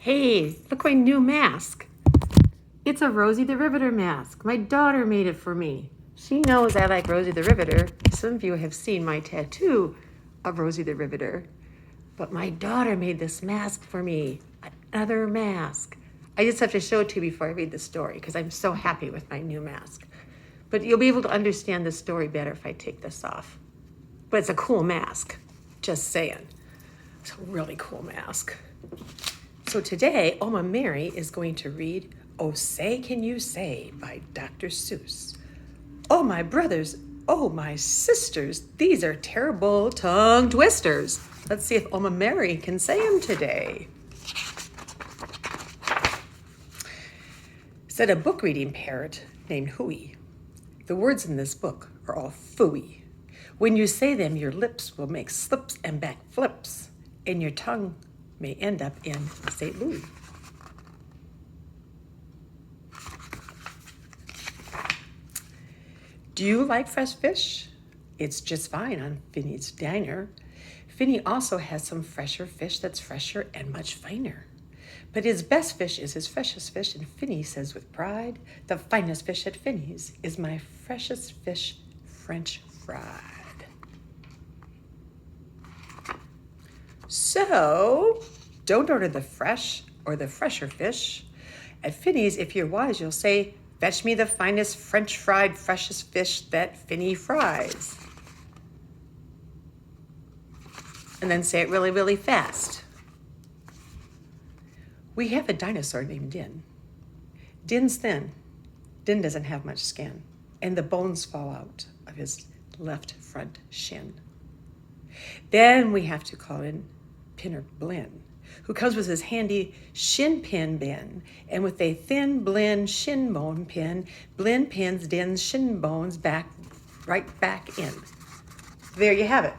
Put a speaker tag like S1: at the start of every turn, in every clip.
S1: Hey, look my new mask. It's a Rosie the Riveter mask. My daughter made it for me. She knows I like Rosie the Riveter. Some of you have seen my tattoo of Rosie the Riveter. But my daughter made this mask for me. Another mask. I just have to show it to you before I read the story because I'm so happy with my new mask. But you'll be able to understand the story better if I take this off. But it's a cool mask. Just saying. It's a really cool mask. So today, Oma Mary is going to read Oh Say Can You Say by Dr. Seuss. Oh my brothers, oh my sisters, these are terrible tongue twisters. Let's see if Oma Mary can say them today. Said a book reading parrot named Hooey. The words in this book are all phooey. When you say them, your lips will make slips and back flips, and your tongue may end up in St. Louis. Do you like fresh fish? It's just fine on Finny's Diner. Finny also has some fresher fish that's fresher and much finer. But his best fish is his freshest fish, and Finny says with pride, the finest fish at Finny's is my freshest fish, French fried. So, don't order the fresh or the fresher fish. At Finny's, if you're wise, you'll say, fetch me the finest French fried, freshest fish that Finny fries. And then say it really, really fast. We have a dinosaur named Din. Din's thin. Din doesn't have much skin, and the bones fall out of his left front shin. Then we have to call in Pinner Blinn, who comes with his handy shin pin bin, and with a thin Blinn shin bone pin, Blinn pins Din's shin bones right back in. There you have it.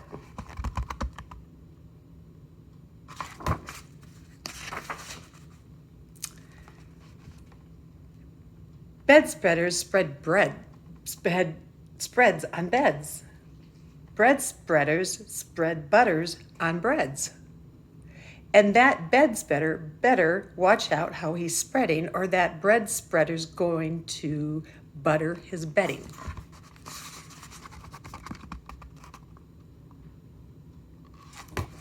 S1: Bed spreaders spread spreads on beds. Bread spreaders spread butters on breads. And that bed spreader better watch out how he's spreading, or that bread spreader's going to butter his bedding.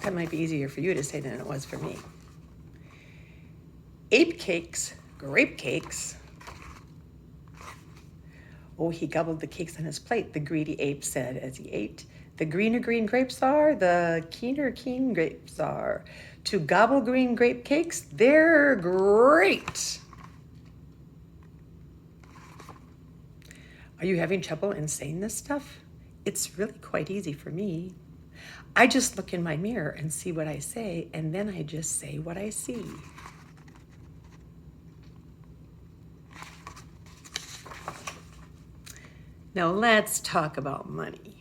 S1: That might be easier for you to say than it was for me. Ape cakes, grape cakes. Oh, he gobbled the cakes on his plate, the greedy ape said as he ate. The greener green grapes are, the keener keen grapes are. To gobble green grape cakes, they're great. Are you having trouble in saying this stuff? It's really quite easy for me. I just look in my mirror and see what I say, and then I just say what I see. Now let's talk about money.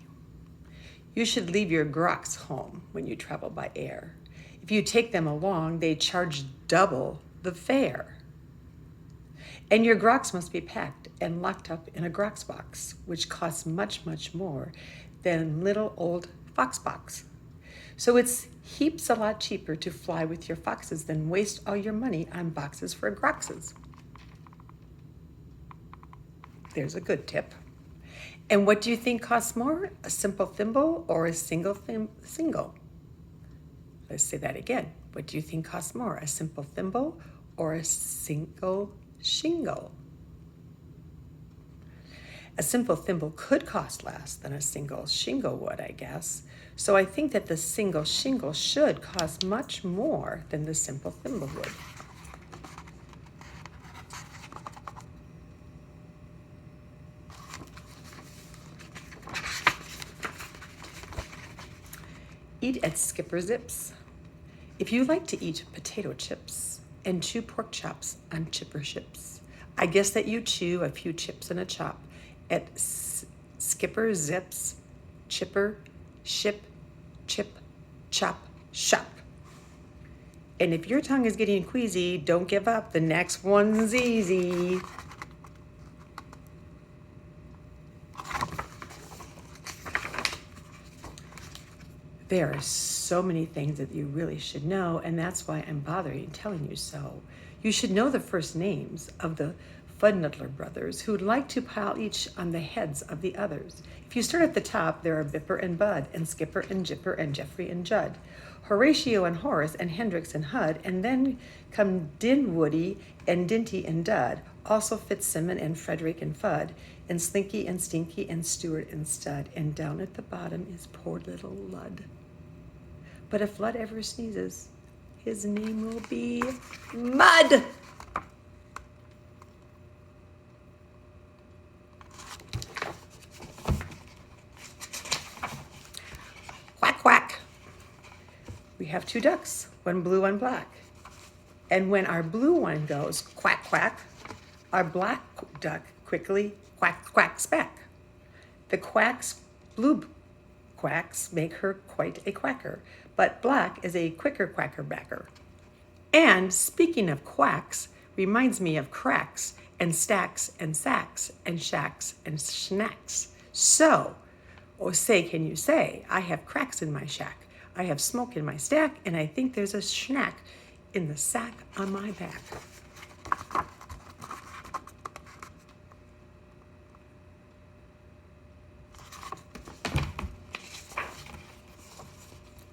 S1: You should leave your grocs home when you travel by air. If you take them along, they charge double the fare. And your grocs must be packed and locked up in a grox box, which costs much, much more than little old fox box. So it's heaps a lot cheaper to fly with your foxes than waste all your money on boxes for groxes. There's a good tip. And what do you think costs more, a simple thimble or a single? Let's say that again. What do you think costs more, a simple thimble or a single shingle? A simple thimble could cost less than a single shingle would, I guess. So I think that the single shingle should cost much more than the simple thimble would. Eat at Skipper Zips. If you like to eat potato chips and chew pork chops on chipper ships, I guess that you chew a few chips and a chop at Skipper Zips, chipper, ship, chip, chop, shop. And if your tongue is getting queasy, don't give up. The next one's easy. There are so many things that you really should know, and that's why I'm bothering telling you so. You should know the first names of the Fudnuttler brothers, who'd like to pile each on the heads of the others. If you start at the top, there are Bipper and Bud, and Skipper and Jipper, and Jeffrey and Judd, Horatio and Horace, and Hendrix and Hud, and then come Dinwoody and Dinty and Dud, also Fitzsimmon and Frederick and Fudd, and Slinky and Stinky and Stewart and Stud, and down at the bottom is poor little Lud. But if Lud ever sneezes, his name will be Mud. Quack, quack. We have 2 ducks, one blue, one black. And when our blue one goes quack, quack, our black duck quickly quack, quacks back. The blue quacks make her quite a quacker, but black is a quicker quacker backer. And speaking of quacks, reminds me of cracks and stacks and sacks and shacks and snacks. So, say, can you say, I have cracks in my shack, I have smoke in my stack, and I think there's a snack in the sack on my back.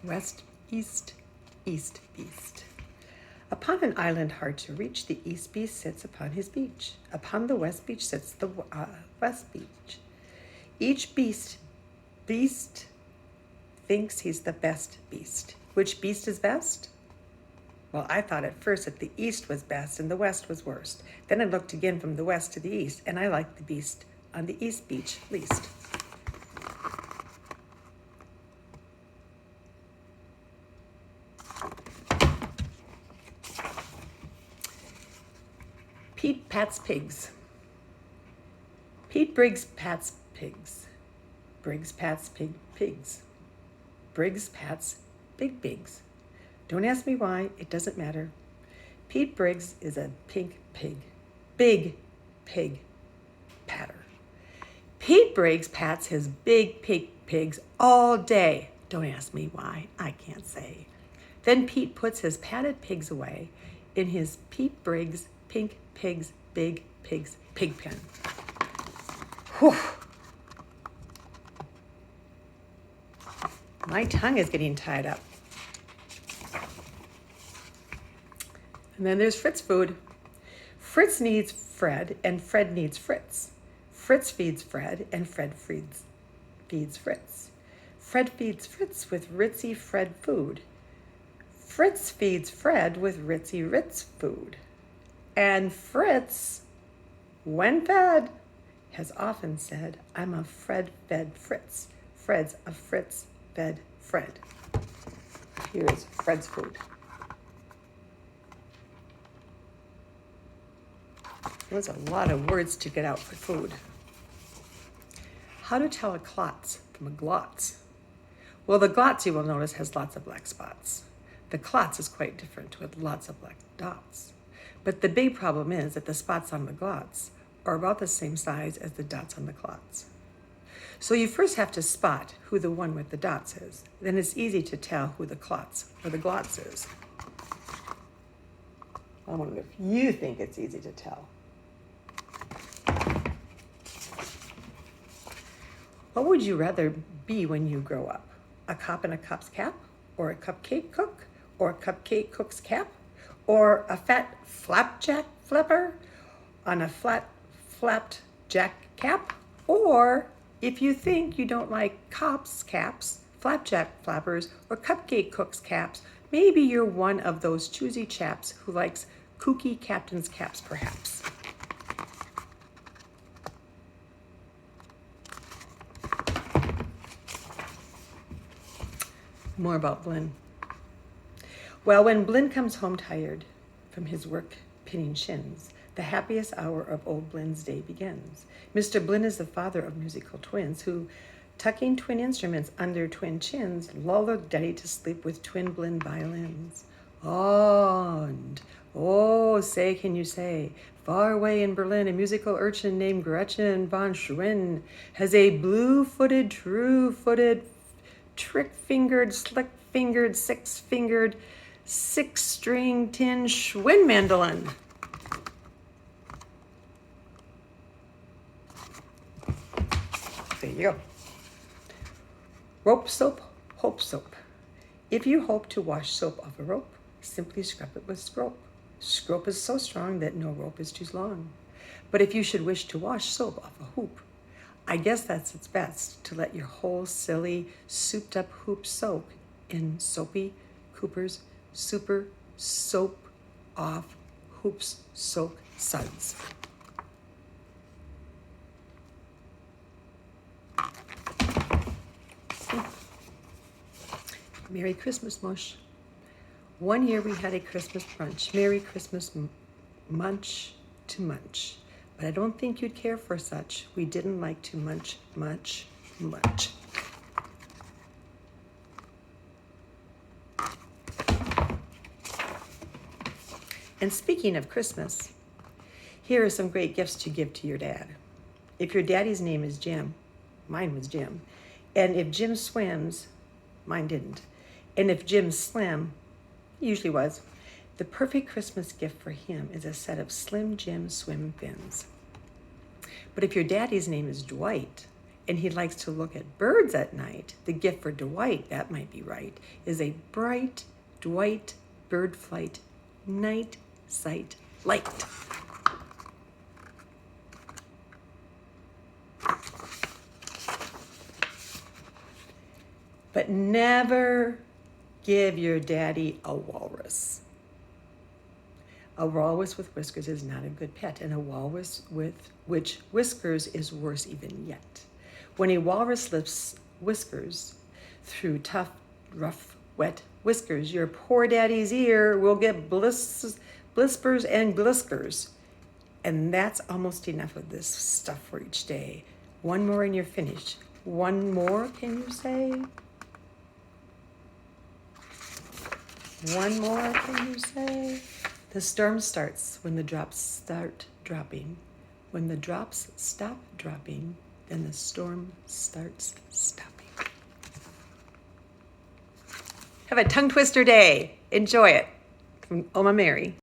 S1: West, east, east beast. Upon an island hard to reach, the east beast sits upon his beach. Upon the west beach sits the west beach. Each beast thinks he's the best beast. Which beast is best? Well, I thought at first that the east was best and the west was worst. Then I looked again from the west to the east, and I liked the beast on the east beach least. Pete Pat's pigs. Pete Briggs Pat's pigs. Briggs Pat's pigs. Briggs Pat's big pigs. Don't ask me why, it doesn't matter. Pete Briggs is a pink pig. Big pig patter. Pete Briggs pats his big pig pigs all day. Don't ask me why, I can't say. Then Pete puts his patted pigs away in his Pete Briggs pink pigs, big pigs, pig pen. Whew. My tongue is getting tied up. And then there's Fritz food. Fritz needs Fred, and Fred needs Fritz. Fritz feeds Fred, and Fred feeds Fritz. Fred feeds Fritz with Ritzy Fred food. Fritz feeds Fred with Ritzy Ritz food. And Fritz, when fed, has often said, I'm a Fred-fed Fritz. Fred's a Fritz-fed Fred. Here is Fred's food. There's a lot of words to get out for food. How to tell a klotz from a glotz? Well, the glotz, you will notice, has lots of black spots. The klotz is quite different with lots of black dots. But the big problem is that the spots on the glotz are about the same size as the dots on the klotz. So you first have to spot who the one with the dots is. Then it's easy to tell who the klotz or the glotz is. I wonder if you think it's easy to tell. What would you rather be when you grow up? A cop in a cop's cap? Or a cupcake cook? Or a cupcake cook's cap? Or a fat flapjack flapper on a flat flapped jack cap? Or if you think you don't like cops' caps, flapjack flappers, or cupcake cooks' caps, maybe you're one of those choosy chaps who likes kooky captain's caps, perhaps. More about Blinn. Well, when Blinn comes home tired from his work pinning shins, the happiest hour of old Blinn's day begins. Mr. Blinn is the father of musical twins who, tucking twin instruments under twin chins, lull their daddy to sleep with twin Blinn violins. And, oh, say, can you say, far away in Berlin, a musical urchin named Gretchen von Schwinn has a blue-footed, trick-fingered, slick-fingered, six-fingered, six-string tin Schwinn mandolin. There you go. Rope soap, hope soap. If you hope to wash soap off a rope, simply scrub it with scrope. Scrope is so strong that no rope is too long. But if you should wish to wash soap off a hoop, I guess that's its best to let your whole silly, souped-up hoop soak in soapy Cooper's Super Soap Off Hoops Soak Suds. Merry Christmas, Mush. One year we had a Christmas brunch. Merry Christmas, munch to munch. But I don't think you'd care for such. We didn't like to munch much. And speaking of Christmas, here are some great gifts to give to your dad. If your daddy's name is Jim, mine was Jim. And if Jim swims, mine didn't. And if Jim swam, he usually was, the perfect Christmas gift for him is a set of Slim Jim swim fins. But if your daddy's name is Dwight and he likes to look at birds at night, the gift for Dwight, that might be right, is a bright Dwight bird flight night sight light. But never give your daddy a walrus. A walrus with whiskers is not a good pet, and a walrus with which whiskers is worse even yet. When a walrus lifts whiskers through tough, rough, wet whiskers, your poor daddy's ear will get blispers and gliskers. And that's almost enough of this stuff for each day. One more and you're finished. One more, can you say? One more, can you say? The storm starts when the drops start dropping. When the drops stop dropping, then the storm starts stopping. Have a tongue twister day. Enjoy it. From Oma Mary.